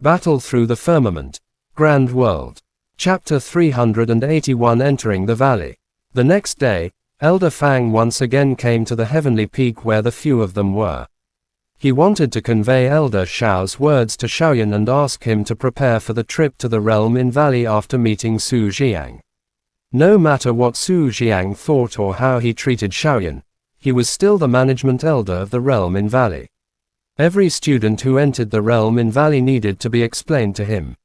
Battle through the firmament. Grand World. Chapter 381 Entering the Valley. The next day, Elder Fang once again came to the heavenly peak where the few of them were. He wanted to convey Elder Xiao's words to Xiaoyan and ask him to prepare for the trip to the realm in Valley after meeting Su Jiang. No matter what Su Jiang thought or how he treated Xiaoyan, he was still the management elder of the realm in Valley. Every student who entered the realm in Valley needed to be explained to him.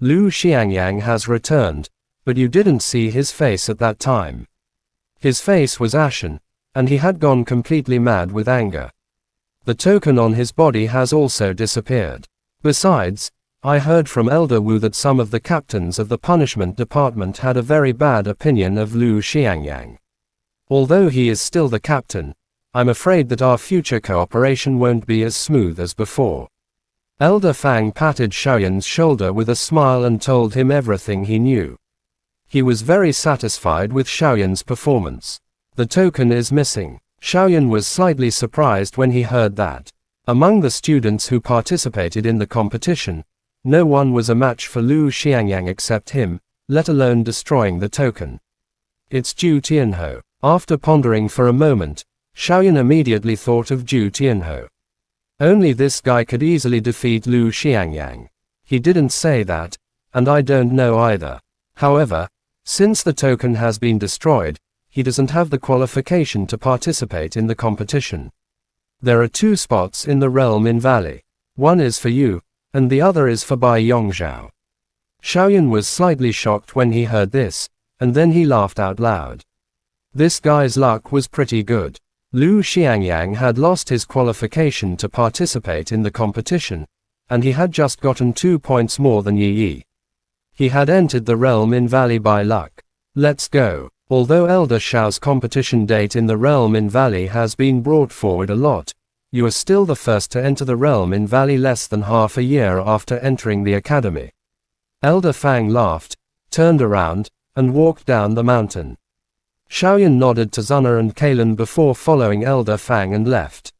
Lu Xiangyang has returned, but you didn't see his face at that time. His face was ashen, and he had gone completely mad with anger. The token on his body has also disappeared. Besides, I heard from Elder Wu that some of the captains of the punishment department had a very bad opinion of Lu Xiangyang. Although he is still the captain, I'm afraid that our future cooperation won't be as smooth as before. Elder Fang patted Xiaoyan's shoulder with a smile and told him everything he knew. He was very satisfied with Xiaoyan's performance. The token is missing. Xiaoyan was slightly surprised when he heard that. Among the students who participated in the competition, no one was a match for Lu Xiangyang except him, let alone destroying the token. It's Zhu Tianhou. After pondering for a moment, Xiaoyan immediately thought of Zhu Tianhou. Only this guy could easily defeat Lu Xiangyang. He didn't say that, and I don't know either. However, since the token has been destroyed, he doesn't have the qualification to participate in the competition. There are 2 spots in the realm in Valley. One is for you, and the other is for Bai Yongzhao. Xiaoyan was slightly shocked when he heard this, and then he laughed out loud. This guy's luck was pretty good. Lu Xiangyang had lost his qualification to participate in the competition, and he had just gotten 2 points more than Yi Yi. He had entered the realm in Valley by luck. Let's go. Although Elder Xiao's competition date in the realm in Valley has been brought forward a lot, you are still the first to enter the realm in Valley less than half a year after entering the academy. Elder Fang laughed, turned around, and walked down the mountain. Xiaoyan nodded to Zuna and Kalen before following Elder Fang and left.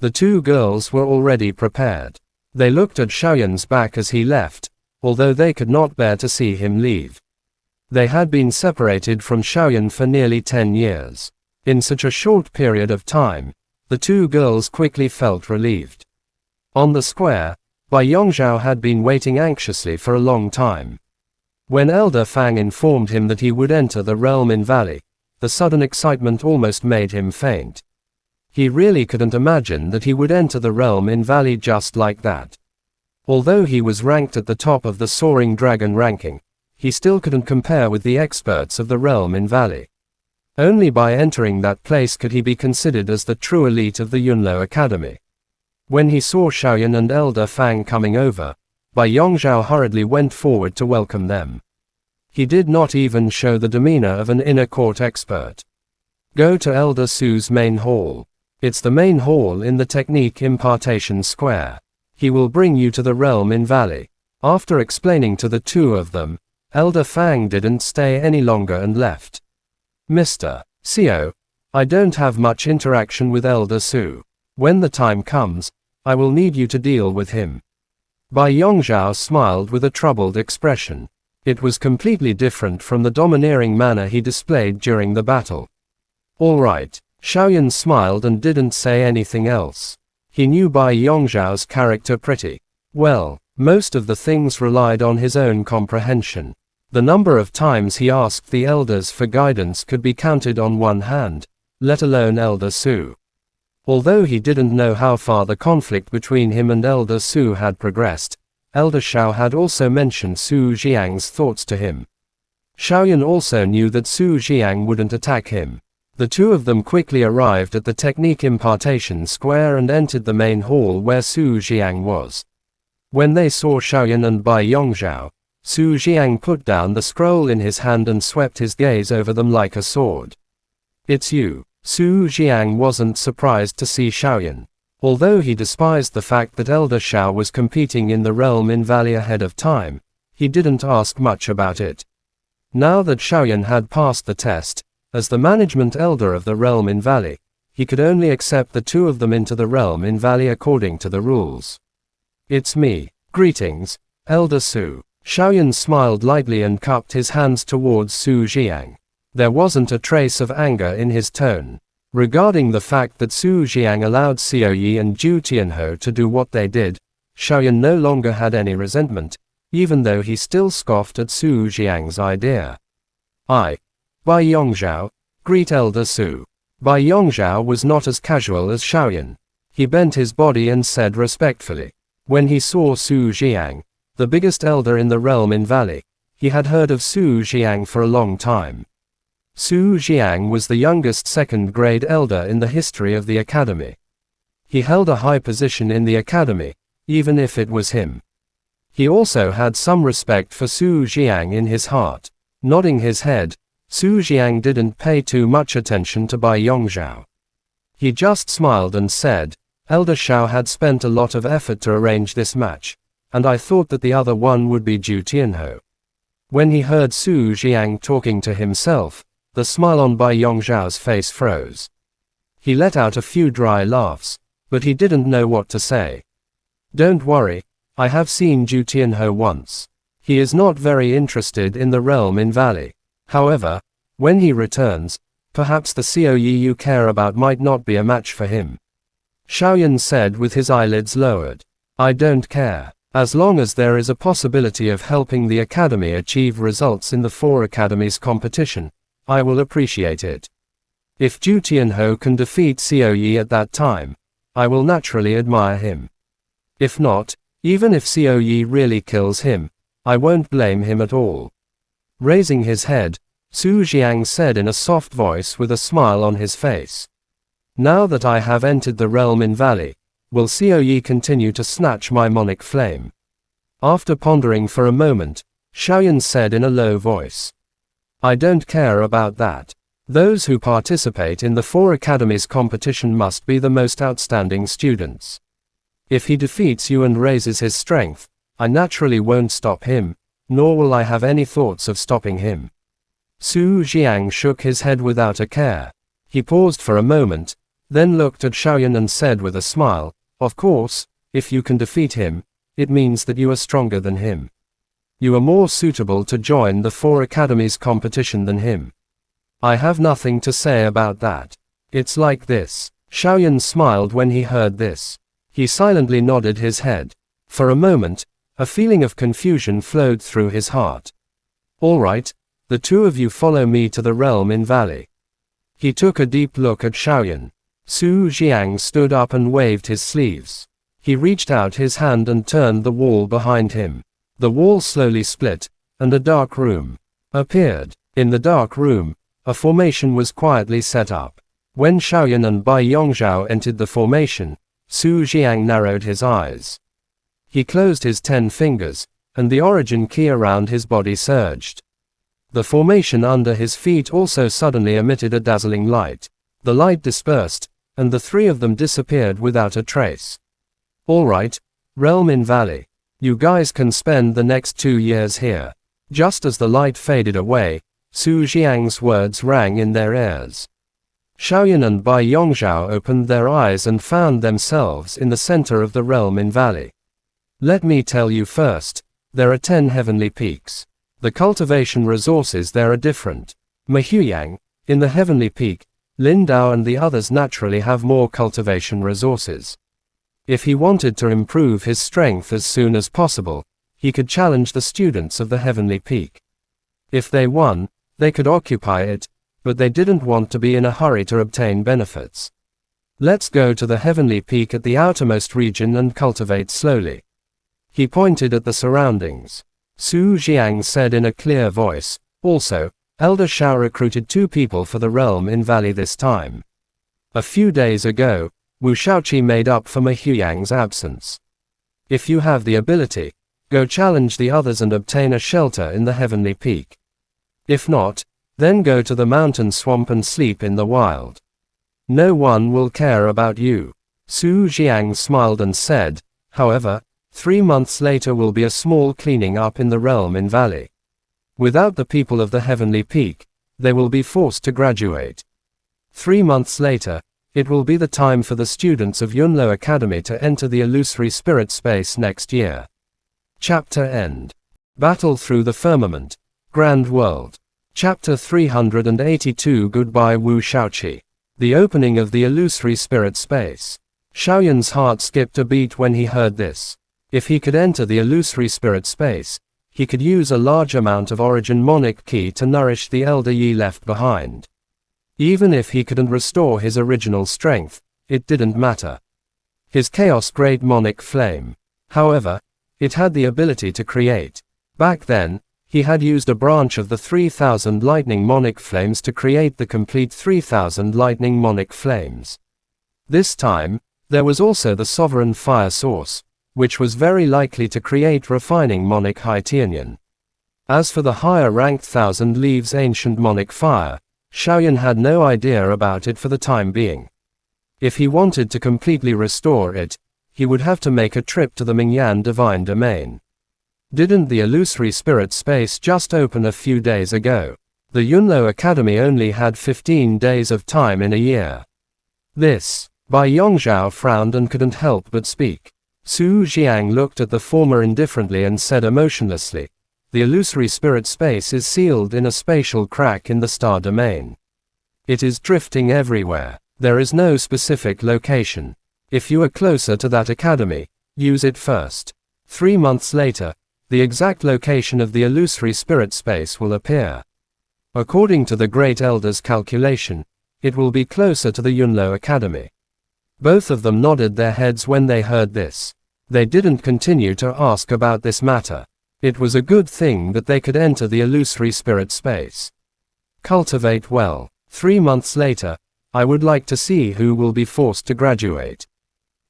The 2 girls were already prepared. They looked at Xiaoyan's back as he left, although they could not bear to see him leave. They had been separated from Xiaoyan for nearly 10 years. In such a short period of time, the 2 girls quickly felt relieved. On the square, Bai Yongzhao had been waiting anxiously for a long time. When Elder Fang informed him that he would enter the realm in Valley, the sudden excitement almost made him faint. He really couldn't imagine that he would enter the realm in Valley just like that. Although he was ranked at the top of the Soaring Dragon ranking, he still couldn't compare with the experts of the realm in Valley. Only by entering that place could he be considered as the true elite of the Yunlo Academy. When he saw Xiaoyan and Elder Fang coming over, Bai Yongzhao hurriedly went forward to welcome them. He did not even show the demeanor of an inner court expert. Go to Elder Su's main hall. It's the main hall in the Technique Impartation Square. He will bring you to the realm in Valley. After explaining to the 2 of them, Elder Fang didn't stay any longer and left. Mr. Xiao, I don't have much interaction with Elder Su. When the time comes, I will need you to deal with him. Bai Yongzhao smiled with a troubled expression. It was completely different from the domineering manner he displayed during the battle. All right. Xiaoyan smiled and didn't say anything else. He knew Bai Yongzhao's character pretty well. Most of the things relied on his own comprehension. The number of times he asked the elders for guidance could be counted on one hand, let alone Elder Su. Although he didn't know how far the conflict between him and Elder Su had progressed, Elder Xiao had also mentioned Su Jiang's thoughts to him. Xiaoyan also knew that Su Jiang wouldn't attack him. The 2 of them quickly arrived at the Technique Impartation Square and entered the main hall where Su Jiang was. When they saw Xiaoyan and Bai Yongzhao, Su Jiang put down the scroll in his hand and swept his gaze over them like a sword. It's you. Su Jiang wasn't surprised to see Xiaoyan. Although he despised the fact that Elder Xiao was competing in the realm in Valley ahead of time, he didn't ask much about it. Now that Xiaoyan had passed the test, as the management elder of the realm in Valley, he could only accept the 2 of them into the realm in Valley according to the rules. It's me. Greetings, Elder Su. Xiaoyan smiled lightly and cupped his hands towards Su Jiang. There wasn't a trace of anger in his tone. Regarding the fact that Su Jiang allowed Xiao Yi and Zhu Tianhou to do what they did, Xiaoyan no longer had any resentment, even though he still scoffed at Su Jiang's idea. Bai Yongzhao, greet Elder Su. Bai Yongzhao was not as casual as Xiaoyan. He bent his body and said respectfully. When he saw Su Jiang, the biggest elder in the realm in Valley, he had heard of Su Jiang for a long time. Su Jiang was the youngest second-grade elder in the history of the academy. He held a high position in the academy, even if it was him. He also had some respect for Su Jiang in his heart. Nodding his head, Su Jiang didn't pay too much attention to Bai Yongzhao. He just smiled and said, Elder Xiao had spent a lot of effort to arrange this match, and I thought that the other one would be Zhu Tianhou. When he heard Su Jiang talking to himself, the smile on Bai Yongzhao's face froze. He let out a few dry laughs, but he didn't know what to say. Don't worry, I have seen Zhu Tianhou once. He is not very interested in the realm in Valley. However, when he returns, perhaps the Xiao Yi you care about might not be a match for him. Xiaoyan said with his eyelids lowered. I don't care. As long as there is a possibility of helping the academy achieve results in the 4 academies competition, I will appreciate it. If Zhu Tianhou can defeat Xiao Yi at that time, I will naturally admire him. If not, even if Xiao Yi really kills him, I won't blame him at all. Raising his head, Su Jiang said in a soft voice with a smile on his face. Now that I have entered the realm in Valley, will Xiao Yi continue to snatch my monic flame? After pondering for a moment, Xiaoyan said in a low voice. I don't care about that. Those who participate in the 4 academies competition must be the most outstanding students. If he defeats you and raises his strength, I naturally won't stop him, nor will I have any thoughts of stopping him. Su Jiang shook his head without a care. He paused for a moment, then looked at Xiaoyan and said with a smile, of course, if you can defeat him, it means that you are stronger than him. You are more suitable to join the 4 academies competition than him. I have nothing to say about that. It's like this. Xiaoyan smiled when he heard this. He silently nodded his head. For a moment, a feeling of confusion flowed through his heart. All right, the 2 of you follow me to the realm in Valley. He took a deep look at Xiaoyan. Su Jiang stood up and waved his sleeves. He reached out his hand and turned the wall behind him. The wall slowly split, and a dark room appeared. In the dark room, a formation was quietly set up. When Xiaoyan and Bai Yongzhao entered the formation, Su Jiang narrowed his eyes. He closed his 10 fingers, and the origin key around his body surged. The formation under his feet also suddenly emitted a dazzling light. The light dispersed, and the 3 of them disappeared without a trace. All right, realm in Valley. You guys can spend the next 2 years here. Just as the light faded away, Su Jiang's words rang in their ears. Xiaoyan and Bai Yongzhao opened their eyes and found themselves in the center of the realm in Valley. Let me tell you first, there are 10 heavenly peaks. The cultivation resources there are different. Mahuyang, in the heavenly peak, Lin Dao and the others naturally have more cultivation resources. If he wanted to improve his strength as soon as possible, he could challenge the students of the heavenly peak. If they won, they could occupy it, but they didn't want to be in a hurry to obtain benefits. Let's go to the heavenly peak at the outermost region and cultivate slowly. He pointed at the surroundings. Su Jiang said in a clear voice, also, Elder Xiao recruited 2 people for the realm in Valley this time. A few days ago, Wu Shaoqi made up for Mahuyang's absence. If you have the ability, go challenge the others and obtain a shelter in the heavenly peak. If not, then go to the mountain swamp and sleep in the wild. No one will care about you. Su Jiang smiled and said, however, 3 months later will be a small cleaning up in the realm in Valley. Without the people of the heavenly peak, they will be forced to graduate. 3 months later, it will be the time for the students of Yunlo Academy to enter the illusory spirit space next year. Chapter End. Battle Through the Firmament. Grand World. Chapter 382 Goodbye Wu Shaoqi. The opening of the illusory spirit space. Xiaoyan's heart skipped a beat when he heard this. If he could enter the illusory spirit space, he could use a large amount of origin monic ki to nourish the elder Yi left behind. Even if he couldn't restore his original strength, it didn't matter. His chaos great monic flame, however, it had the ability to create. Back then, he had used a branch of the 3000 lightning monic flames to create the complete 3000 lightning monic flames. This time, there was also the sovereign fire source, which was very likely to create refining monic high Tianyan. As for the higher ranked 1000 leaves ancient monic fire, Xiaoyan had no idea about it for the time being. If he wanted to completely restore it, he would have to make a trip to the Mingyan divine domain. Didn't the illusory spirit space just open a few days ago? The Yunlo Academy only had 15 days of time in a year. This. Bai Yongzhao frowned and couldn't help but speak. Su Jiang looked at the former indifferently and said emotionlessly, "The illusory spirit space is sealed in a spatial crack in the star domain. It is drifting everywhere. There is no specific location. If you are closer to that academy, use it first. 3 months later, the exact location of the illusory spirit space will appear. According to the Great Elder's calculation, it will be closer to the Yunlo Academy." Both of them nodded their heads when they heard this. They didn't continue to ask about this matter. It was a good thing that they could enter the illusory spirit space. Cultivate well. 3 months later, I would like to see who will be forced to graduate.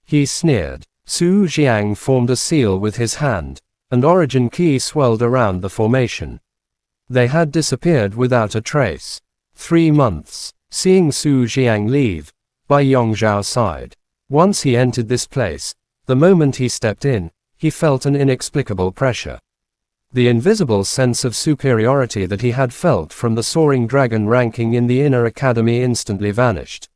He sneered. Su Jiang formed a seal with his hand, and origin ki swelled around the formation. They had disappeared without a trace. 3 months. Seeing Su Jiang leave, Bai Yongzhao sighed. Once he entered this place, the moment he stepped in, he felt an inexplicable pressure. The invisible sense of superiority that he had felt from the soaring dragon ranking in the inner academy instantly vanished.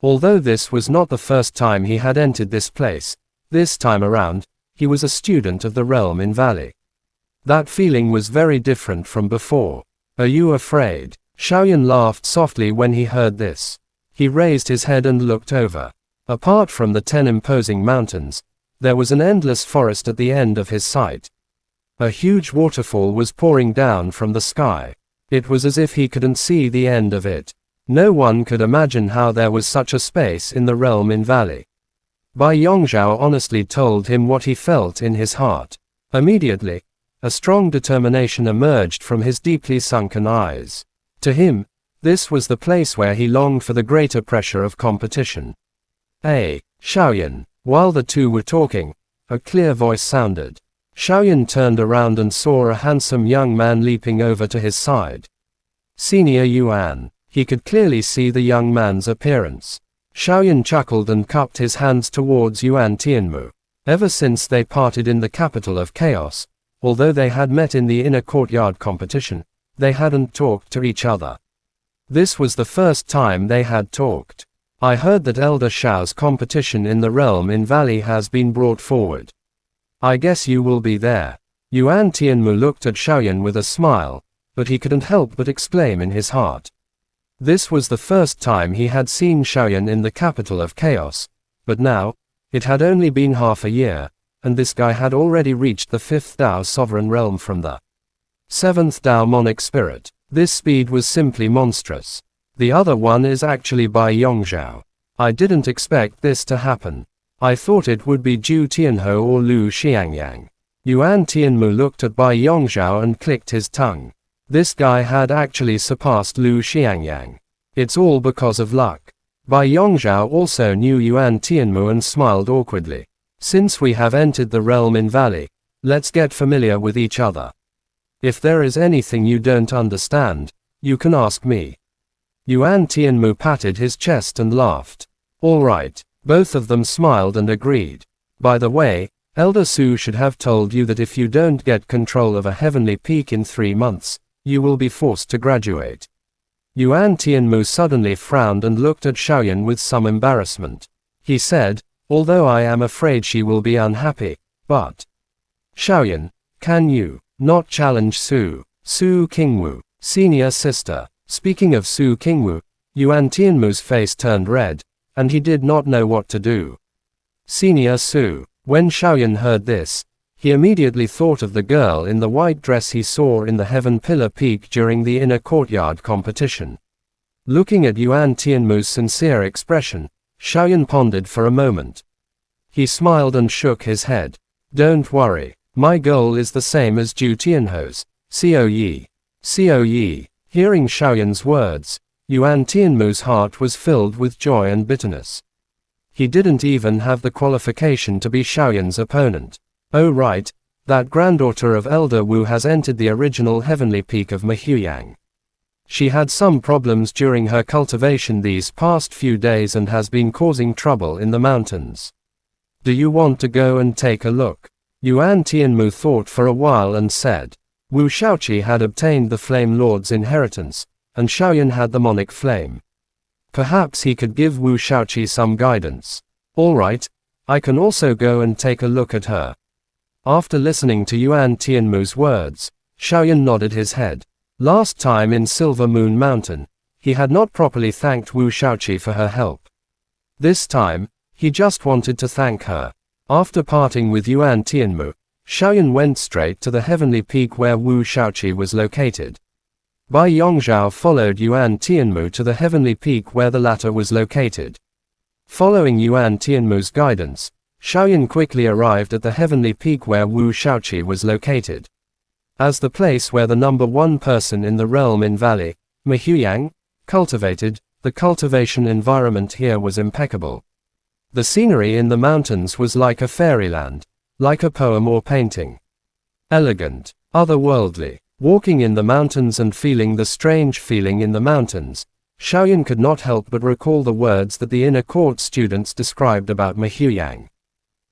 Although this was not the first time he had entered this place, this time around, he was a student of the realm in Valley. That feeling was very different from before. Are you afraid? Xiaoyan laughed softly when he heard this. He raised his head and looked over. Apart from the 10 imposing mountains, there was an endless forest at the end of his sight. A huge waterfall was pouring down from the sky. It was as if he couldn't see the end of it. No one could imagine how there was such a space in the realm in Valley. Bai Yongzhao honestly told him what he felt in his heart. Immediately, a strong determination emerged from his deeply sunken eyes. To him, this was the place where he longed for the greater pressure of competition. "Hey, Xiaoyan." While the two were talking, a clear voice sounded. Xiaoyan turned around and saw a handsome young man leaping over to his side. Senior Yuan. He could clearly see the young man's appearance. Xiaoyan chuckled and cupped his hands towards Yuan Tianmu. Ever since they parted in the capital of chaos, although they had met in the inner courtyard competition, they hadn't talked to each other. This was the first time they had talked. "I heard that Elder Xiao's competition in the realm in Valley has been brought forward. I guess you will be there." Yuan Tianmu looked at Xiaoyan with a smile, but he couldn't help but exclaim in his heart. This was the first time he had seen Xiaoyan in the capital of chaos, but now, it had only been half a year, and this guy had already reached the 5th Dao sovereign realm from the 7th Dao monic spirit. This speed was simply monstrous. The other one is actually Bai Yongzhao. I didn't expect this to happen. I thought it would be Zhu Tianhou or Lu Xiangyang. Yuan Tianmu looked at Bai Yongzhao and clicked his tongue. This guy had actually surpassed Lu Xiangyang. It's all because of luck. Bai Yongzhao also knew Yuan Tianmu and smiled awkwardly. "Since we have entered the realm in Valley, let's get familiar with each other. If there is anything you don't understand, you can ask me." Yuan Tianmu patted his chest and laughed. "All right." Both of them smiled and agreed. "By the way, Elder Su should have told you that if you don't get control of a heavenly peak in 3 months, you will be forced to graduate." Yuan Tianmu suddenly frowned and looked at Xiaoyan with some embarrassment. He said, "Although I am afraid she will be unhappy, but..." Xiaoyan, can you not challenge Su Qingwu, senior sister? Speaking of Su Qingwu, Yuan Tianmu's face turned red, and he did not know what to do. Senior Su. When Xiaoyan heard this, he immediately thought of the girl in the white dress he saw in the Heaven Pillar Peak during the inner courtyard competition. Looking at Yuan Tianmu's sincere expression, Xiaoyan pondered for a moment. He smiled and shook his head. Don't worry, my goal is the same as Zhu Tianho's. Coyi. Hearing Xiaoyan's words, Yuan Tianmu's heart was filled with joy and bitterness. He didn't even have the qualification to be Xiaoyan's opponent. Oh right, that granddaughter of Elder Wu has entered the original heavenly peak of Mehuyang. She had some problems during her cultivation these past few days and has been causing trouble in the mountains. Do you want to go and take a look? Yuan Tianmu thought for a while and said. Wu Shaoqi had obtained the Flame Lord's inheritance, and Xiaoyan had the Monic Flame. Perhaps he could give Wu Shaoqi some guidance. All right, I can also go and take a look at her. After listening to Yuan Tianmu's words, Xiaoyan nodded his head. Last time in Silver Moon Mountain, he had not properly thanked Wu Shaoqi for her help. This time, he just wanted to thank her. After parting with Yuan Tianmu, Xiaoyan went straight to the heavenly peak where Wu Shaoqi was located. Bai Yongzhao followed Yuan Tianmu to the heavenly peak where the latter was located. Following Yuan Tianmu's guidance, Xiaoyan quickly arrived at the heavenly peak where Wu Shaoqi was located. As the place where the number one person in the realm in Valley, Mehuyang, cultivated, the cultivation environment here was impeccable. The scenery in the mountains was like a fairyland, like a poem or painting. Elegant, otherworldly. Walking in the mountains and feeling the strange feeling in the mountains, Xiaoyan could not help but recall the words that the inner court students described about Mehuyang.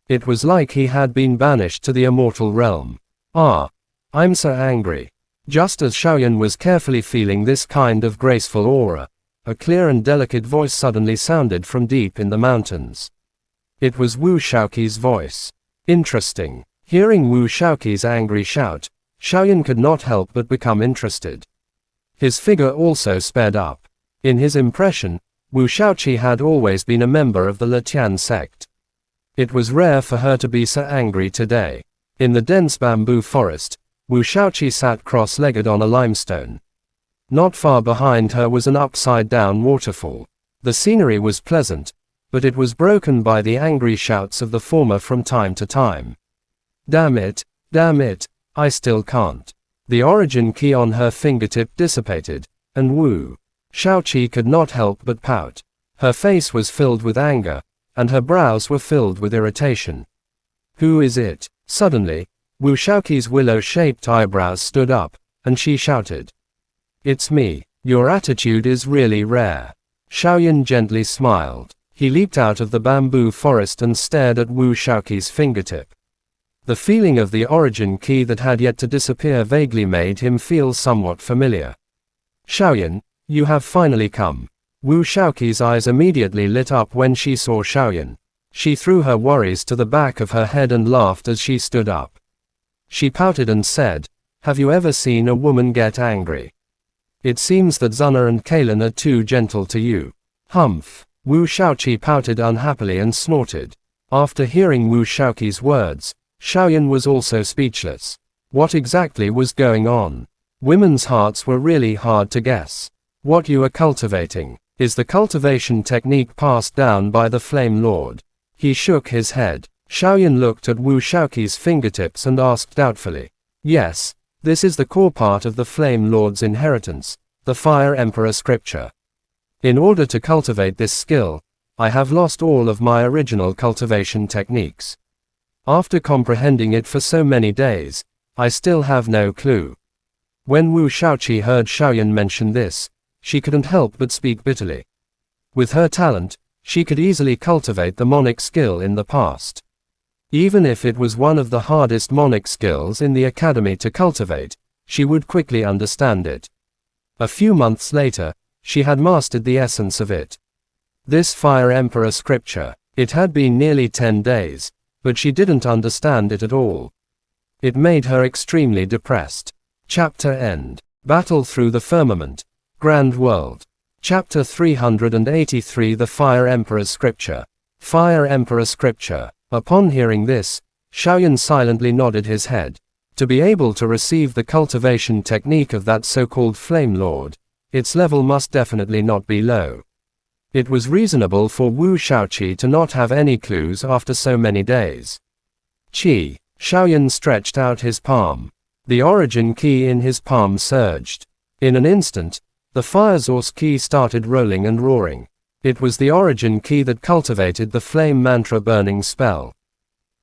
It was like he had been banished to the immortal realm. Ah, I'm so angry. Just as Xiaoyan was carefully feeling this kind of graceful aura, a clear and delicate voice suddenly sounded from deep in the mountains. It was Wu Shaoqi's voice. Interesting. Hearing Wu Shaoqi's angry shout, Xiaoyan could not help but become interested. His figure also sped up. In his impression, Wu Shaoqi had always been a member of the Letian sect. It was rare for her to be so angry today. In the dense bamboo forest, Wu Shaoqi sat cross-legged on a limestone. Not far behind her was an upside-down waterfall. The scenery was pleasant, but it was broken by the angry shouts of the former from time to time. Damn it, I still can't. The origin key on her fingertip dissipated, and Wu Shaoqi could not help but pout. Her face was filled with anger, and her brows were filled with irritation. Who is it? Suddenly, Wu Shaoqi's willow-shaped eyebrows stood up, and she shouted. It's me. Your attitude is really rare. Xiaoyan gently smiled. He leaped out of the bamboo forest and stared at Wu Shaoqi's fingertip. The feeling of the origin key that had yet to disappear vaguely made him feel somewhat familiar. Xiaoyan, you have finally come. Wu Shaoqi's eyes immediately lit up when she saw Xiaoyan. She threw her worries to the back of her head and laughed as she stood up. She pouted and said, have you ever seen a woman get angry? It seems that Zuna and Kalen are too gentle to you. Humph. Wu Shaoqi pouted unhappily and snorted. After hearing Wu Shaoqi's words, Xiaoyan was also speechless. What exactly was going on? Women's hearts were really hard to guess. What you are cultivating is the cultivation technique passed down by the Flame Lord. He shook his head. Xiaoyan looked at Wu Shaoqi's fingertips and asked doubtfully. Yes, this is the core part of the Flame Lord's inheritance, the Fire Emperor scripture. In order to cultivate this skill, I have lost all of my original cultivation techniques. After comprehending it for so many days, I still have no clue. When Wu Shaoqi heard Xiaoyan mention this, she couldn't help but speak bitterly. With her talent, she could easily cultivate the Monic skill in the past. Even if it was one of the hardest Monic skills in the academy to cultivate, she would quickly understand it. A few months later, she had mastered the essence of it. This Fire Emperor scripture, it had been nearly 10 days, but she didn't understand it at all. It made her extremely depressed. Chapter End. Battle Through the Firmament. Grand World. Chapter 383 The Fire Emperor's Scripture. Fire Emperor Scripture. Upon hearing this, Xiaoyan silently nodded his head. To be able to receive the cultivation technique of that so-called Flame Lord, its level must definitely not be low. It was reasonable for Wu Shaoqi to not have any clues after so many days. Qi. Xiaoyan stretched out his palm. The origin key in his palm surged. In an instant, the fire source key started rolling and roaring. It was the origin key that cultivated the flame mantra burning spell.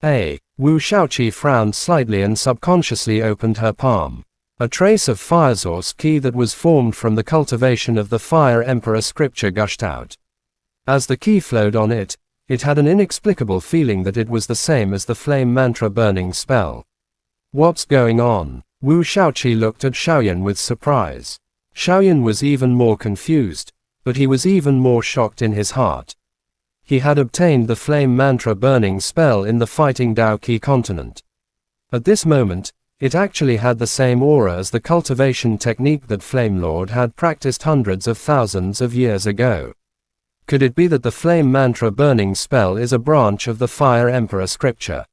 Wu Shaoqi frowned slightly and subconsciously opened her palm. A trace of fire source key that was formed from the cultivation of the Fire Emperor Scripture gushed out. As the key flowed on it, it had an inexplicable feeling that it was the same as the flame mantra burning spell. What's going on? Wu Shaoqi looked at Xiaoyan with surprise. Xiaoyan was even more confused, but he was even more shocked in his heart. He had obtained the flame mantra burning spell in the Fighting Dao Qi continent. At this moment, it actually had the same aura as the cultivation technique that Flame Lord had practiced hundreds of thousands of years ago. Could it be that the flame mantra burning spell is a branch of the Fire Emperor Scripture?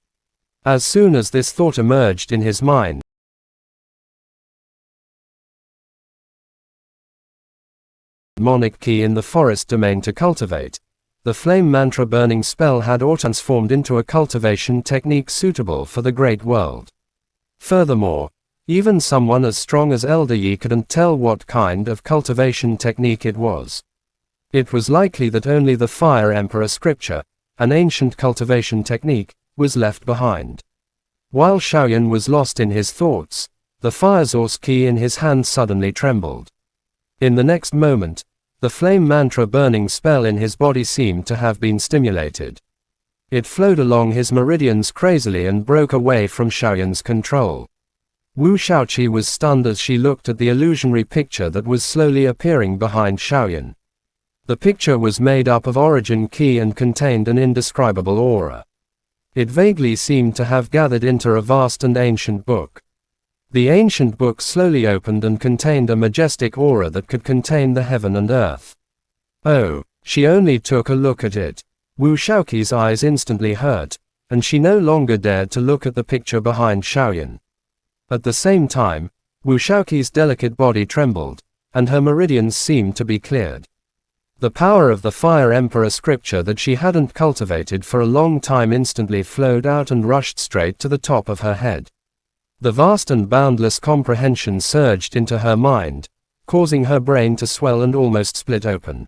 As soon as this thought emerged in his mind, demonic key in the forest domain to cultivate, the flame mantra burning spell had transformed into a cultivation technique suitable for the great world. Furthermore, even someone as strong as Elder Yi couldn't tell what kind of cultivation technique it was. It was likely that only the Fire Emperor Scripture, an ancient cultivation technique, was left behind. While Xiaoyan was lost in his thoughts, the fire source key in his hand suddenly trembled. In the next moment, the flame mantra burning spell in his body seemed to have been stimulated. It flowed along his meridians crazily and broke away from Xiaoyan's control. Wu Shaoqi was stunned as she looked at the illusionary picture that was slowly appearing behind Xiaoyan. The picture was made up of origin key and contained an indescribable aura. It vaguely seemed to have gathered into a vast and ancient book. The ancient book slowly opened and contained a majestic aura that could contain the heaven and earth. Oh, she only took a look at it. Wu Shaoqi's eyes instantly hurt, and she no longer dared to look at the picture behind Xiaoyan. At the same time, Wu Shaoqi's delicate body trembled, and her meridians seemed to be cleared. The power of the Fire Emperor Scripture that she hadn't cultivated for a long time instantly flowed out and rushed straight to the top of her head. The vast and boundless comprehension surged into her mind, causing her brain to swell and almost split open.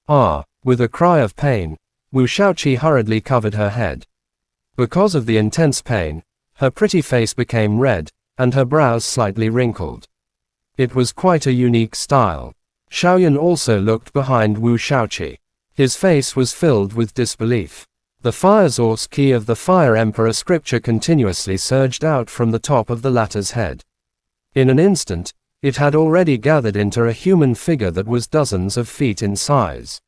With a cry of pain, Wu Shaoqi hurriedly covered her head. Because of the intense pain, her pretty face became red, and her brows slightly wrinkled. It was quite a unique style. Xiaoyan also looked behind Wu Shaoqi. His face was filled with disbelief. The fire source key of the Fire Emperor Scripture continuously surged out from the top of the latter's head. In an instant, it had already gathered into a human figure that was dozens of feet in size.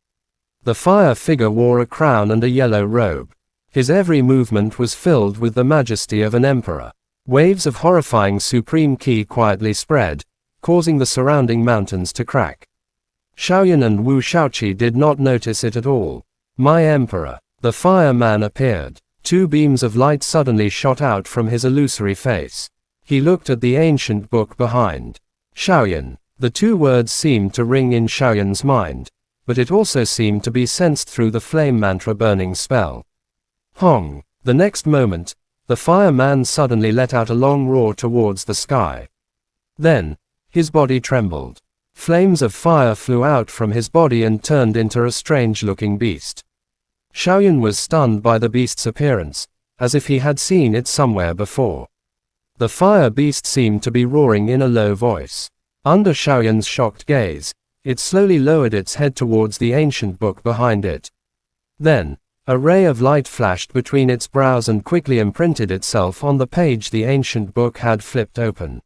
The fire figure wore a crown and a yellow robe. His every movement was filled with the majesty of an emperor. Waves of horrifying supreme ki quietly spread, causing the surrounding mountains to crack. Xiaoyan and Wu Shaoqi did not notice it at all. My emperor. The fire man appeared. Two beams of light suddenly shot out from his illusory face. He looked at the ancient book behind Xiaoyan. The two words seemed to ring in Xiaoyan's mind, but it also seemed to be sensed through the flame mantra burning spell. Hong! The next moment, the fire man suddenly let out a long roar towards the sky. Then, his body trembled. Flames of fire flew out from his body and turned into a strange-looking beast. Xiaoyan was stunned by the beast's appearance, as if he had seen it somewhere before. The fire beast seemed to be roaring in a low voice. Under Xiaoyan's shocked gaze, it slowly lowered its head towards the ancient book behind it. Then, a ray of light flashed between its brows and quickly imprinted itself on the page the ancient book had flipped open.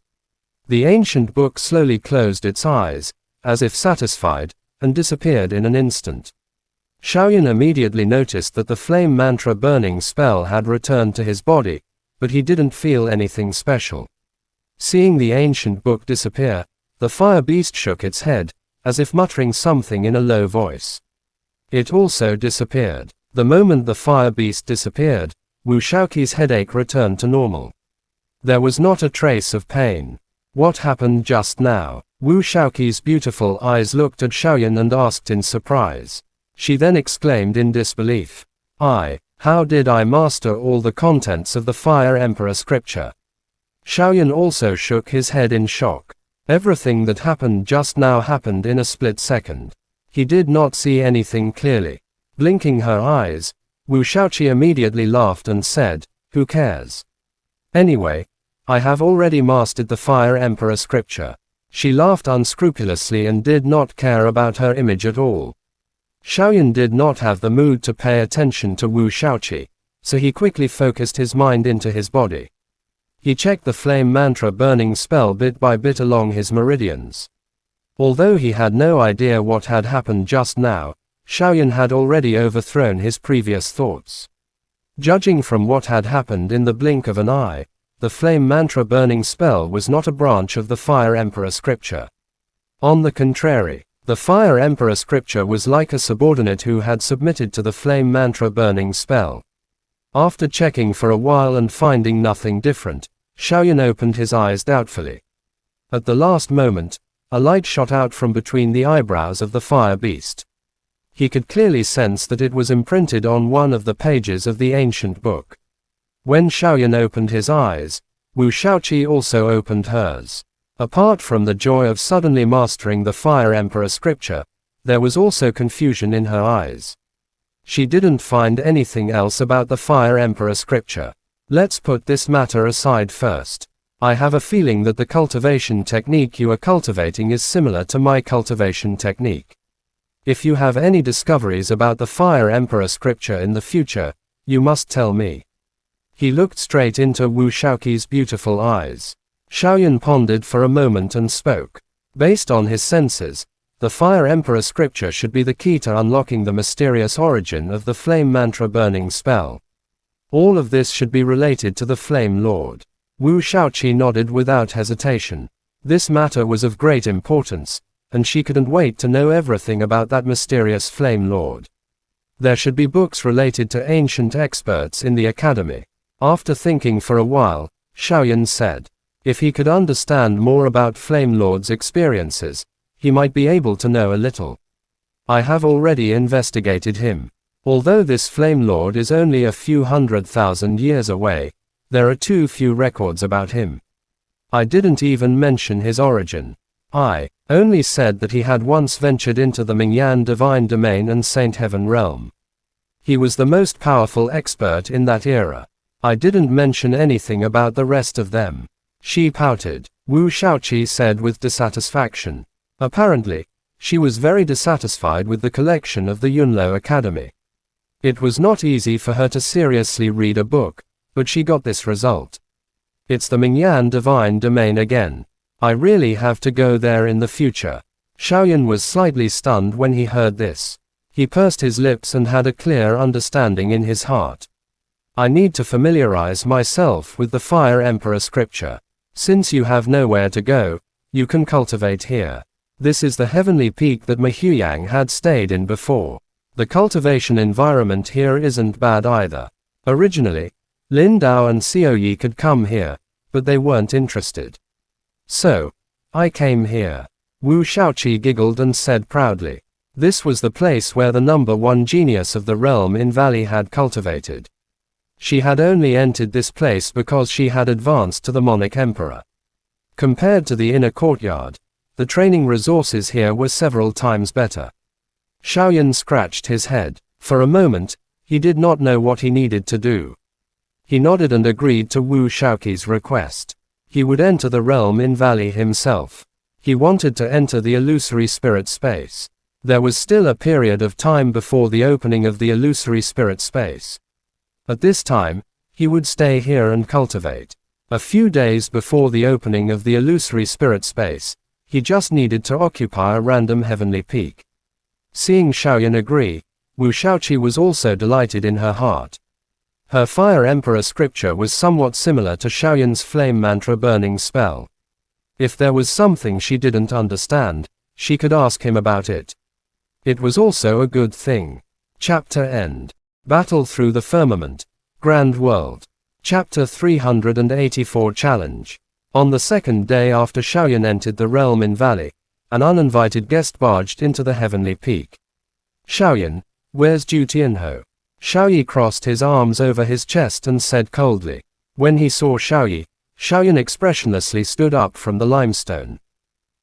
The ancient book slowly closed its eyes, as if satisfied, and disappeared in an instant. Xiaoyan immediately noticed that the flame mantra burning spell had returned to his body, but he didn't feel anything special. Seeing the ancient book disappear, the fire beast shook its head, as if muttering something in a low voice. It also disappeared. The moment the fire beast disappeared, Wu Shaoqi's headache returned to normal. There was not a trace of pain. What happened just now? Wu Shaoqi's beautiful eyes looked at Xiaoyan and asked in surprise. She then exclaimed in disbelief. How did I master all the contents of the Fire Emperor scripture? Xiaoyan also shook his head in shock. Everything that happened just now happened in a split second. He did not see anything clearly. Blinking her eyes, Wu Shaoqi immediately laughed and said, "Who cares? Anyway, I have already mastered the Fire Emperor scripture." She laughed unscrupulously and did not care about her image at all. Xiaoyan did not have the mood to pay attention to Wu Shaoqi, so he quickly focused his mind into his body. He checked the flame mantra burning spell bit by bit along his meridians. Although he had no idea what had happened just now, Xiaoyan had already overthrown his previous thoughts. Judging from what had happened in the blink of an eye, the flame mantra burning spell was not a branch of the Fire Emperor scripture. On the contrary, the Fire Emperor scripture was like a subordinate who had submitted to the flame mantra burning spell. After checking for a while and finding nothing different, Xiaoyan opened his eyes doubtfully. At the last moment, a light shot out from between the eyebrows of the fire beast. He could clearly sense that it was imprinted on one of the pages of the ancient book. When Xiaoyan opened his eyes, Wu Shaoqi also opened hers. Apart from the joy of suddenly mastering the Fire Emperor scripture, there was also confusion in her eyes. She didn't find anything else about the Fire Emperor scripture. Let's put this matter aside first. I have a feeling that the cultivation technique you are cultivating is similar to my cultivation technique. If you have any discoveries about the Fire Emperor scripture in the future, you must tell me. He looked straight into Wu Shaoqi's beautiful eyes. Xiaoyan pondered for a moment and spoke. Based on his senses, the Fire Emperor scripture should be the key to unlocking the mysterious origin of the flame mantra burning spell. All of this should be related to the Flame Lord. Wu Shaoqi nodded without hesitation. This matter was of great importance, and she couldn't wait to know everything about that mysterious Flame Lord. There should be books related to ancient experts in the academy. After thinking for a while, Xiaoyan said, if he could understand more about Flame Lord's experiences, he might be able to know a little. I have already investigated him. Although this Flame Lord is only a few 100,000 years away, there are too few records about him. I didn't even mention his origin. I only said that he had once ventured into the Mingyan Divine Domain and Saint Heaven realm. He was the most powerful expert in that era. I didn't mention anything about the rest of them. She pouted. Wu Shaoqi said with dissatisfaction. Apparently, she was very dissatisfied with the collection of the Yunlo Academy. It was not easy for her to seriously read a book, but she got this result. It's the Mingyan Divine Domain again. I really have to go there in the future. Xiaoyan was slightly stunned when he heard this. He pursed his lips and had a clear understanding in his heart. I need to familiarize myself with the Fire Emperor scripture. Since you have nowhere to go, you can cultivate here. This is the heavenly peak that Ma Huyang had stayed in before. The cultivation environment here isn't bad either. Originally, Lin Dao and Xiao Yi could come here, but they weren't interested. So, I came here. Wu Shaoqi giggled and said proudly. This was the place where the #1 genius of the realm in Valley had cultivated. She had only entered this place because she had advanced to the Monarch Emperor. Compared to the inner courtyard, the training resources here were several times better. Xiaoyan scratched his head. For a moment, he did not know what he needed to do. He nodded and agreed to Wu Shaoqi's request. He would enter the realm in Valley himself. He wanted to enter the illusory spirit space. There was still a period of time before the opening of the illusory spirit space. At this time, he would stay here and cultivate. A few days before the opening of the illusory spirit space, he just needed to occupy a random heavenly peak. Seeing Xiaoyan agree, Wu Shaoqi was also delighted in her heart. Her Fire Emperor scripture was somewhat similar to Xiaoyan's flame mantra burning spell. If there was something she didn't understand, she could ask him about it. It was also a good thing. Chapter End. Battle Through the Firmament. Grand World. Chapter 384 Challenge. On the second day after Xiaoyan entered the realm in Valley, an uninvited guest barged into the heavenly peak. "Xiaoyan, where's Ju Tianho?" Xiaoyi crossed his arms over his chest and said coldly. When he saw Xiaoyi, Xiaoyan expressionlessly stood up from the limestone.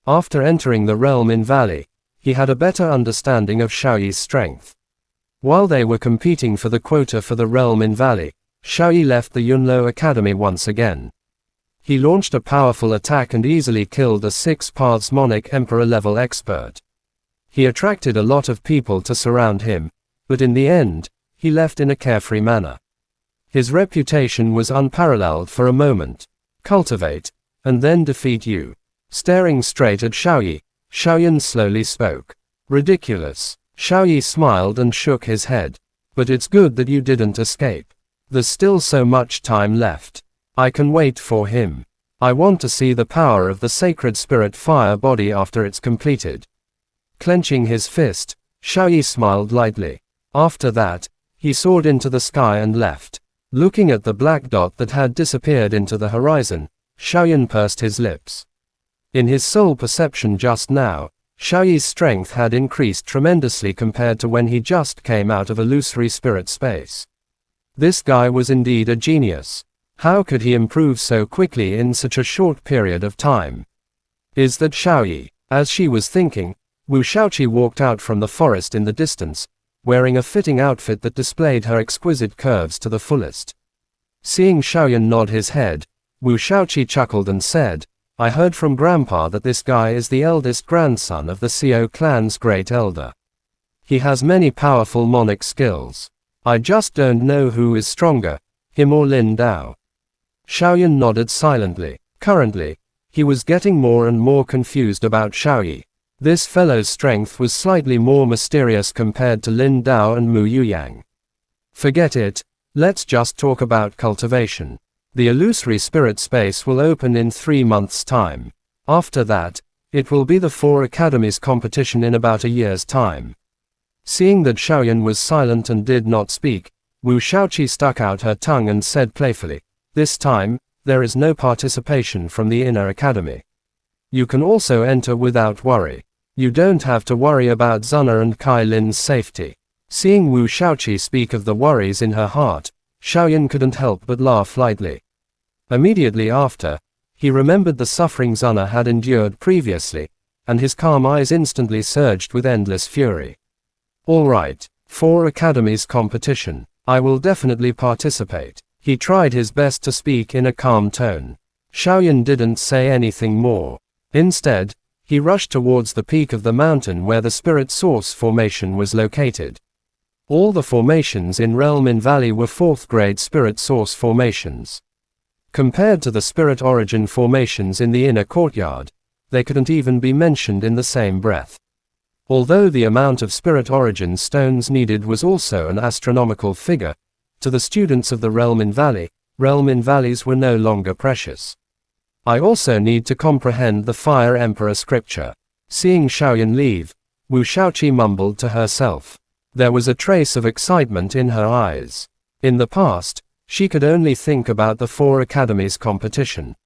After entering the realm in Valley, he had a better understanding of Xiaoyi's strength. While they were competing for the quota for the realm in Valley, Xiaoyi left the Yunlo Academy once again. He launched a powerful attack and easily killed a 6 Paths Monarch Emperor level expert. He attracted a lot of people to surround him, but in the end, he left in a carefree manner. His reputation was unparalleled for a moment. Cultivate, and then defeat you. Staring straight at Xiaoyi, Xiaoyan slowly spoke. Ridiculous. Xiaoyi smiled and shook his head. But it's good that you didn't escape. There's still so much time left. I can wait for him. I want to see the power of the sacred spirit fire body after it's completed. Clenching his fist, Xiaoyi smiled lightly. After that, he soared into the sky and left. Looking at the black dot that had disappeared into the horizon, Xiaoyan pursed his lips. In his soul perception just now, Xiaoyi's strength had increased tremendously compared to when he just came out of illusory spirit space. This guy was indeed a genius. How could he improve so quickly in such a short period of time? Is that Xiaoyi? As she was thinking, Wu Shaoqi walked out from the forest in the distance, wearing a fitting outfit that displayed her exquisite curves to the fullest. Seeing Xiaoyan nod his head, Wu Shaoqi chuckled and said, I heard from Grandpa that this guy is the eldest grandson of the Xiao clan's great elder. He has many powerful monarch skills. I just don't know who is stronger, him or Lin Dao. Xiaoyan nodded silently. Currently, he was getting more and more confused about Xiaoyi. This fellow's strength was slightly more mysterious compared to Lin Dao and Mu Yuyang. Forget it, let's just talk about cultivation. The illusory spirit space will open in 3 months' time. After that, it will be the 4 academies competition in about a year's time. Seeing that Xiaoyan was silent and did not speak, Wu Shaoqi stuck out her tongue and said playfully, this time, there is no participation from the inner academy. You can also enter without worry. You don't have to worry about Zuna and Kai Lin's safety. Seeing Wu Shaoqi speak of the worries in her heart, Xiaoyan couldn't help but laugh lightly. Immediately after, he remembered the suffering Zuna had endured previously, and his calm eyes instantly surged with endless fury. All right, 4 academies competition. I will definitely participate. He tried his best to speak in a calm tone. Xiaoyan didn't say anything more. Instead, he rushed towards the peak of the mountain where the Spirit Source formation was located. All the formations in Realm in Valley were 4th grade Spirit Source formations. Compared to the Spirit Origin formations in the inner courtyard, they couldn't even be mentioned in the same breath. Although the amount of Spirit Origin stones needed was also an astronomical figure, to the students of the Realm in Valleys were no longer precious. I also need to comprehend the Fire Emperor scripture. Seeing Xiaoyan leave, Wu Shaoqi mumbled to herself. There was a trace of excitement in her eyes. In the past, she could only think about the 4 academies competition.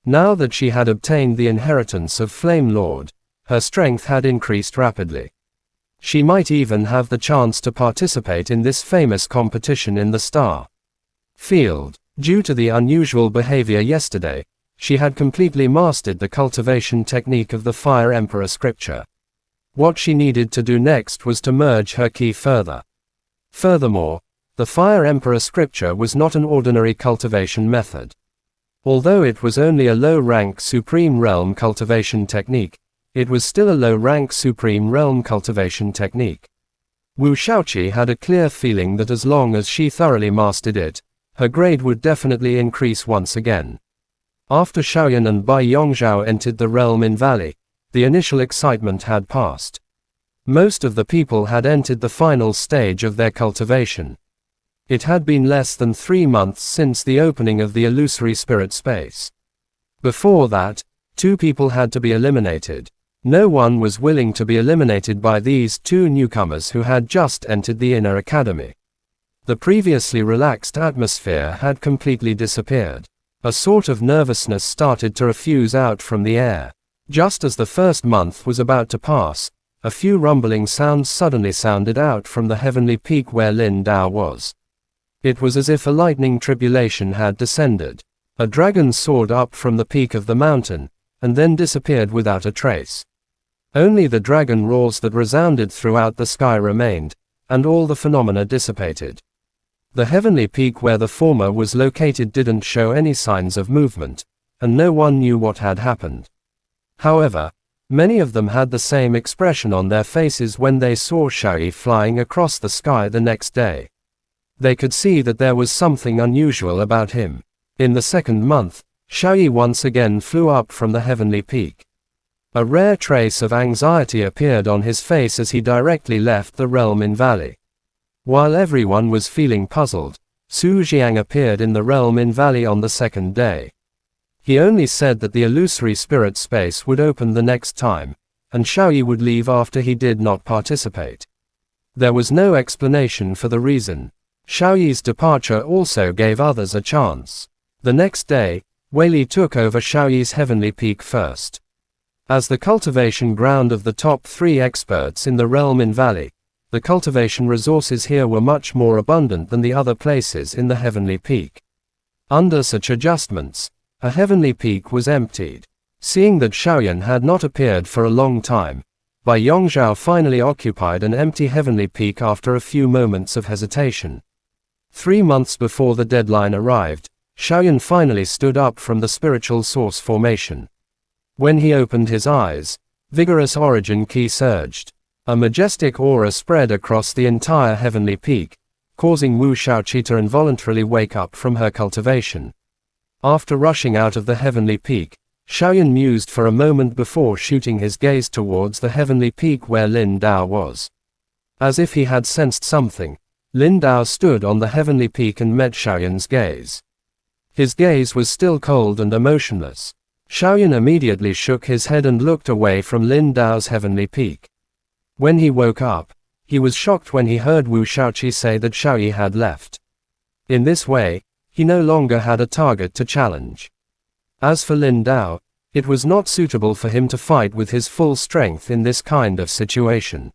Now that she had obtained the inheritance of Flame Lord, her strength had increased rapidly. She might even have the chance to participate in this famous competition in the Star Field. Due to the unusual behavior yesterday, she had completely mastered the cultivation technique of the Fire Emperor scripture. What she needed to do next was to merge her ki further. Furthermore, the Fire Emperor scripture was not an ordinary cultivation method. Although it was only a low-rank Supreme Realm cultivation technique, it was still a low-rank Supreme Realm cultivation technique. Wu Shaoqi had a clear feeling that as long as she thoroughly mastered it, her grade would definitely increase once again. After Xiaoyan and Bai Yongzhao entered the Realm in Valley, the initial excitement had passed. Most of the people had entered the final stage of their cultivation. It had been less than 3 months since the opening of the illusory spirit space. Before that, 2 people had to be eliminated. No one was willing to be eliminated by these 2 newcomers who had just entered the inner academy. The previously relaxed atmosphere had completely disappeared. A sort of nervousness started to diffuse out from the air. Just as the first month was about to pass, a few rumbling sounds suddenly sounded out from the heavenly peak where Lin Dao was. It was as if a lightning tribulation had descended. A dragon soared up from the peak of the mountain, and then disappeared without a trace. Only the dragon roars that resounded throughout the sky remained, and all the phenomena dissipated. The heavenly peak where the former was located didn't show any signs of movement, and no one knew what had happened. However, many of them had the same expression on their faces when they saw Xiaoyi flying across the sky the next day. They could see that there was something unusual about him. In the second month, Xiaoyi once again flew up from the heavenly peak. A rare trace of anxiety appeared on his face as he directly left the realm in valley. While everyone was feeling puzzled, Su Jiang appeared in the realm in valley on the second day. He only said that the illusory spirit space would open the next time, and Xiaoyi would leave after he did not participate. There was no explanation for the reason. Xiaoyi's departure also gave others a chance. The next day, Weili took over Xiaoyi's heavenly peak first. As the cultivation ground of the top 3 experts in the realm in valley, the cultivation resources here were much more abundant than the other places in the heavenly peak. Under such adjustments, a heavenly peak was emptied. Seeing that Xiaoyan had not appeared for a long time, Bai Yongzhao finally occupied an empty heavenly peak after a few moments of hesitation. 3 months before the deadline arrived, Xiaoyan finally stood up from the spiritual source formation. When he opened his eyes, vigorous origin ki surged. A majestic aura spread across the entire heavenly peak, causing Wu Shaoqi to involuntarily wake up from her cultivation. After rushing out of the heavenly peak, Xiaoyan mused for a moment before shooting his gaze towards the heavenly peak where Lin Dao was. As if he had sensed something, Lin Dao stood on the heavenly peak and met Xiaoyan's gaze. His gaze was still cold and emotionless. Xiaoyan immediately shook his head and looked away from Lin Dao's heavenly peak. When he woke up, he was shocked when he heard Wu Shaoqi say that Xiaoyi had left. In this way, he no longer had a target to challenge. As for Lin Dao, it was not suitable for him to fight with his full strength in this kind of situation.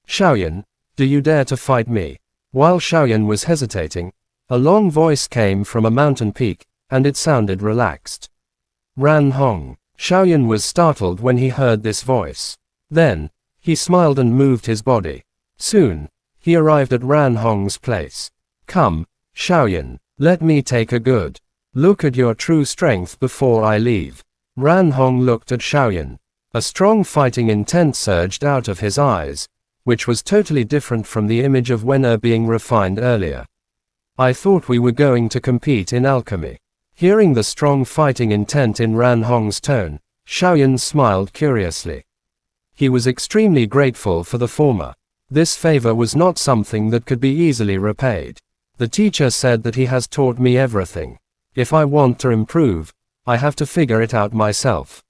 Xiaoyan, do you dare to fight me? While Xiaoyan was hesitating, a long voice came from a mountain peak, and it sounded relaxed. Ran Hong. Xiaoyan was startled when he heard this voice. Then, he smiled and moved his body. Soon, he arrived at Ran Hong's place. Come, Xiaoyan, let me take a good look at your true strength before I leave. Ran Hong looked at Xiaoyan. A strong fighting intent surged out of his eyes, which was totally different from the image of Wen Er being refined earlier. I thought we were going to compete in alchemy. Hearing the strong fighting intent in Ran Hong's tone, Xiaoyan smiled curiously. He was extremely grateful for the former. This favor was not something that could be easily repaid. The teacher said that he has taught me everything. If I want to improve, I have to figure it out myself.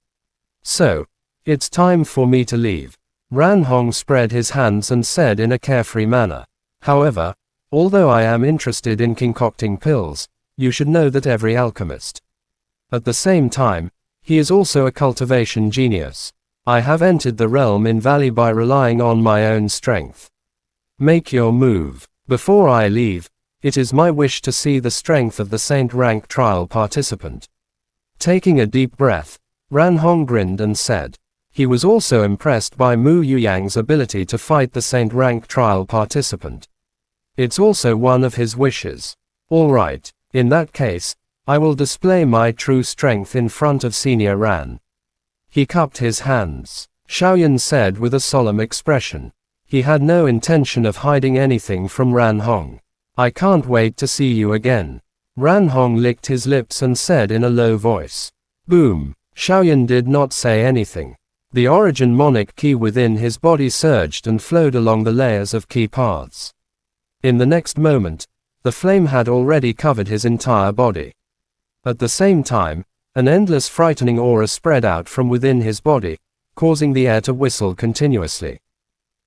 So, it's time for me to leave. Ran Hong spread his hands and said in a carefree manner. However, although I am interested in concocting pills, you should know that every alchemist. At the same time, he is also a cultivation genius. I have entered the realm in valley by relying on my own strength. Make your move. Before I leave, it is my wish to see the strength of the Saint rank trial participant. Taking a deep breath, Ran Hong grinned and said. He was also impressed by Mu Yuyang's ability to fight the Saint rank trial participant. It's also one of his wishes. All right, in that case, I will display my true strength in front of Senior Ran. He cupped his hands. Xiaoyan said with a solemn expression. He had no intention of hiding anything from Ran Hong. I can't wait to see you again. Ran Hong licked his lips and said in a low voice. Boom. Xiaoyan did not say anything. The origin monic ki within his body surged and flowed along the layers of ki paths. In the next moment, The flame had already covered his entire body. At the same time, an endless frightening aura spread out from within his body, causing the air to whistle continuously.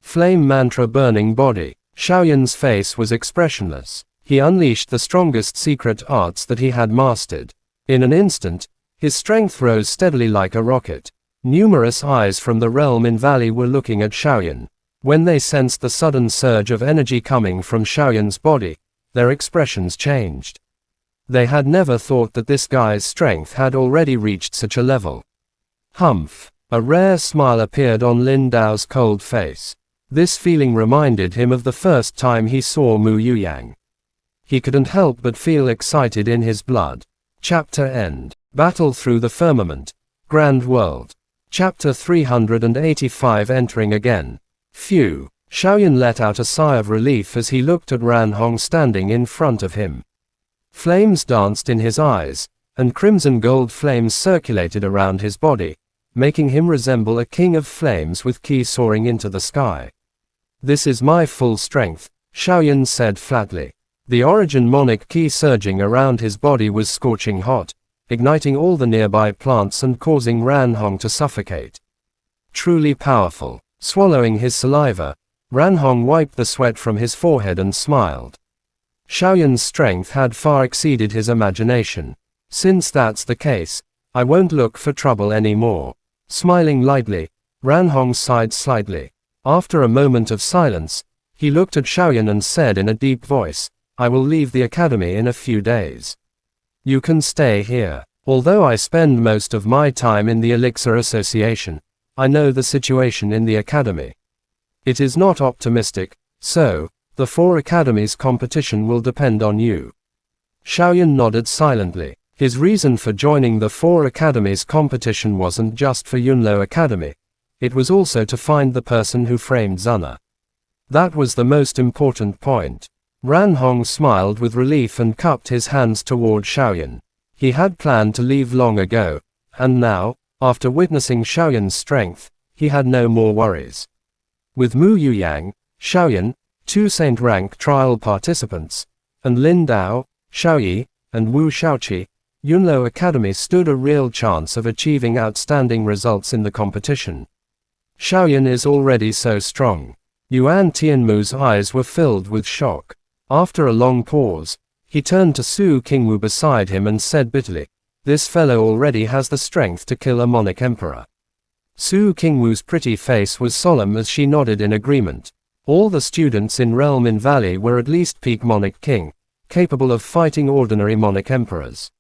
Flame mantra burning body. Xiaoyan's face was expressionless. He unleashed the strongest secret arts that he had mastered. In an instant, his strength rose steadily like a rocket. Numerous eyes from the realm in Valley were looking at Xiaoyan. When they sensed the sudden surge of energy coming from Xiaoyan's body, their expressions changed. They had never thought that this guy's strength had already reached such a level. Humph! A rare smile appeared on Lin Dao's cold face. This feeling reminded him of the first time he saw Mu Yuyang. He couldn't help but feel excited in his blood. Chapter End. Battle Through the Firmament. Grand World. Chapter 385 Entering Again. Phew. Xiaoyan let out a sigh of relief as he looked at Ran Hong standing in front of him. Flames danced in his eyes, and crimson gold flames circulated around his body, making him resemble a king of flames with ki soaring into the sky. This is my full strength, Xiaoyan said flatly. The origin monic ki surging around his body was scorching hot, igniting all the nearby plants and causing Ran Hong to suffocate. Truly powerful. Swallowing his saliva, Ran Hong wiped the sweat from his forehead and smiled. Xiaoyan's strength had far exceeded his imagination. Since that's the case, I won't look for trouble anymore. Smiling lightly, Ran Hong sighed slightly. After a moment of silence, he looked at Xiaoyan and said in a deep voice, I will leave the academy in a few days. You can stay here. Although I spend most of my time in the Elixir Association, I know the situation in the academy. It is not optimistic, so, the 4 academies' competition will depend on you. Xiaoyan nodded silently. His reason for joining the 4 academies' competition wasn't just for Yunlo Academy. It was also to find the person who framed Zuna. That was the most important point. Ran Hong smiled with relief and cupped his hands toward Xiaoyan. He had planned to leave long ago, and now, after witnessing Xiaoyan's strength, he had no more worries. With Mu Yuyang, Xiaoyan, 2 Saint rank trial participants, and Lin Dao, Xiaoyi, and Wu Xiaoqi, Yunlo Academy stood a real chance of achieving outstanding results in the competition. Xiaoyan is already so strong. Yuan Tianmu's eyes were filled with shock. After a long pause, he turned to Su Qingwu beside him and said bitterly, this fellow already has the strength to kill a Monic Emperor. Su Qingwu's pretty face was solemn as she nodded in agreement. All the students in Realm in Valley were at least peak Monic King, capable of fighting ordinary Monic Emperors.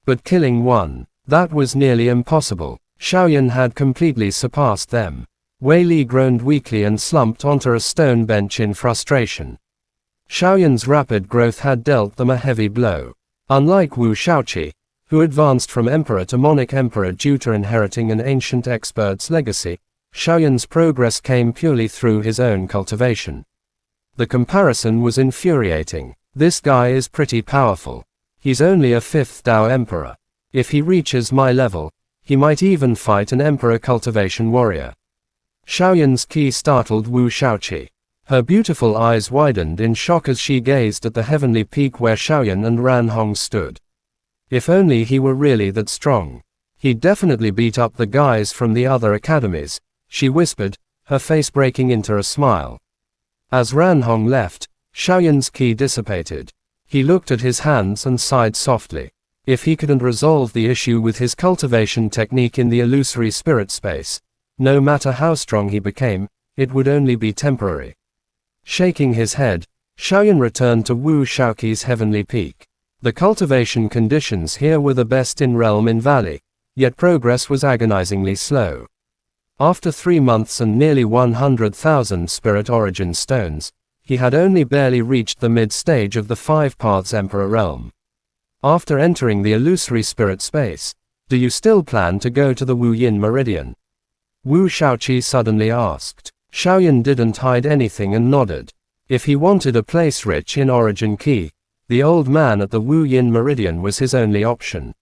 But killing one, that was nearly impossible. Xiaoyan had completely surpassed them. Wei Li groaned weakly and slumped onto a stone bench in frustration. Xiaoyan's rapid growth had dealt them a heavy blow. Unlike Wu Xiaoqi, who advanced from emperor to Monic Emperor due to inheriting an ancient expert's legacy, Xiaoyan's progress came purely through his own cultivation. The comparison was infuriating. This guy is pretty powerful. He's only a 5th Dao Emperor. If he reaches my level, he might even fight an Emperor cultivation warrior. Xiaoyan's ki startled Wu Xiaoqi. Her beautiful eyes widened in shock as she gazed at the heavenly peak where Xiaoyan and Ran Hong stood. If only he were really that strong. He'd definitely beat up the guys from the other academies, she whispered, her face breaking into a smile. As Ran Hong left, Xiaoyan's ki dissipated. He looked at his hands and sighed softly. If he couldn't resolve the issue with his cultivation technique in the illusory spirit space, no matter how strong he became, it would only be temporary. Shaking his head, Xiaoyan returned to Wu Xiaoqi's heavenly peak. The cultivation conditions here were the best in Realm in Valley, yet progress was agonizingly slow. After 3 months and nearly 100,000 spirit origin stones, he had only barely reached the mid-stage of the 5 Paths Emperor realm. After entering the illusory spirit space, do you still plan to go to the Wu Yin Meridian? Wu Xiaoqi suddenly asked. Xiaoyan didn't hide anything and nodded. If he wanted a place rich in origin ki, the old man at the Wu Yin Meridian was his only option.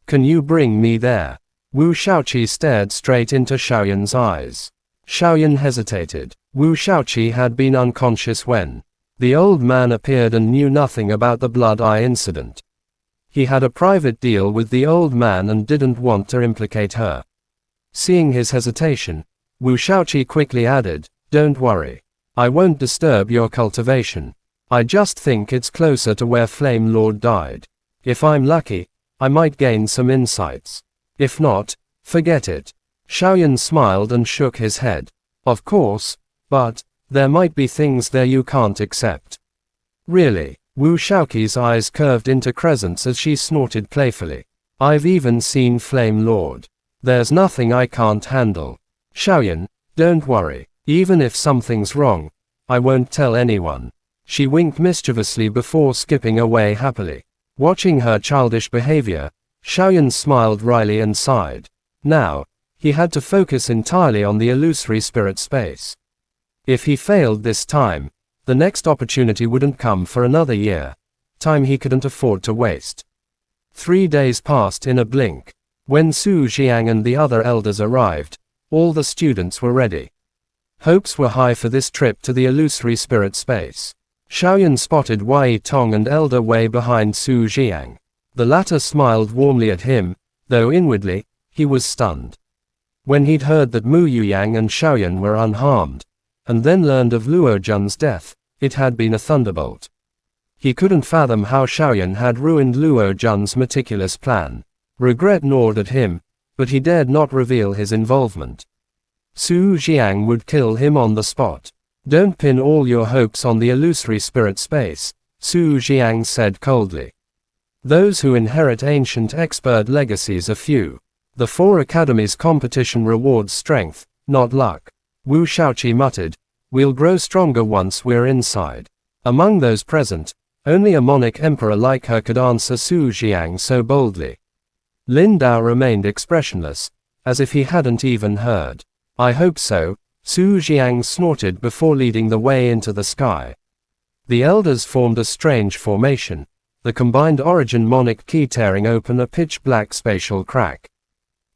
Can you bring me there? Wu Xiaoqi stared straight into Xiaoyan's eyes. Xiaoyan hesitated. Wu Xiaoqi had been unconscious when The old man appeared and knew nothing about the blood eye incident. He had a private deal with the old man and didn't want to implicate her. Seeing his hesitation, Wu Shaoqi quickly added, "Don't worry. I won't disturb your cultivation. I just think it's closer to where Flame Lord died. If I'm lucky, I might gain some insights. If not, forget it." Xiaoyan smiled and shook his head. "Of course, but there might be things there you can't accept." "Really?" Wu Shaoqi's eyes curved into crescents as she snorted playfully. "I've even seen Flame Lord. There's nothing I can't handle. Xiaoyan, don't worry. Even if something's wrong, I won't tell anyone." She winked mischievously before skipping away happily. Watching her childish behavior, Xiaoyan smiled wryly and sighed. Now, he had to focus entirely on the illusory spirit space. If he failed this time, the next opportunity wouldn't come for another year, time he couldn't afford to waste. 3 days passed in a blink. When Su Jiang and the other elders arrived, all the students were ready. Hopes were high for this trip to the illusory spirit space. Xiaoyan spotted Wei Tong and Elder Wei behind Su Jiang. The latter smiled warmly at him, though inwardly, he was stunned. When he'd heard that Mu Yuyang and Xiaoyan were unharmed, and then learned of Luo Jun's death, it had been a thunderbolt. He couldn't fathom how Xiaoyan had ruined Luo Jun's meticulous plan. Regret gnawed at him, but he dared not reveal his involvement. Su Jiang would kill him on the spot. "Don't pin all your hopes on the illusory spirit space," Su Jiang said coldly. "Those who inherit ancient expert legacies are few. The 4 academies competition rewards strength, not luck." Wu Shaoqi muttered, "We'll grow stronger once we're inside." Among those present, only a monarch emperor like her could answer Su Jiang so boldly. Lin Dao remained expressionless, as if he hadn't even heard. "I hope so," Su Jiang snorted before leading the way into the sky. The elders formed a strange formation, the combined origin monarch key tearing open a pitch-black spatial crack.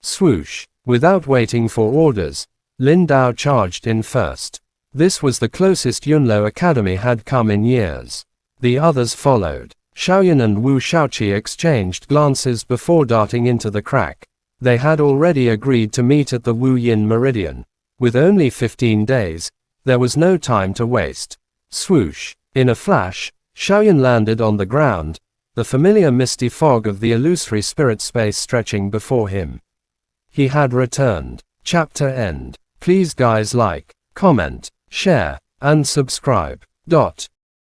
Swoosh! Without waiting for orders, Lin Dao charged in first. This was the closest Yunlo Academy had come in years. The others followed. Xiaoyan and Wu Shaoqi exchanged glances before darting into the crack. They had already agreed to meet at the Wu Yin Meridian. With only 15 days, there was no time to waste. Swoosh! In a flash, Xiaoyan landed on the ground, the familiar misty fog of the illusory spirit space stretching before him. He had returned. Chapter end. Please guys like, comment, share, and subscribe.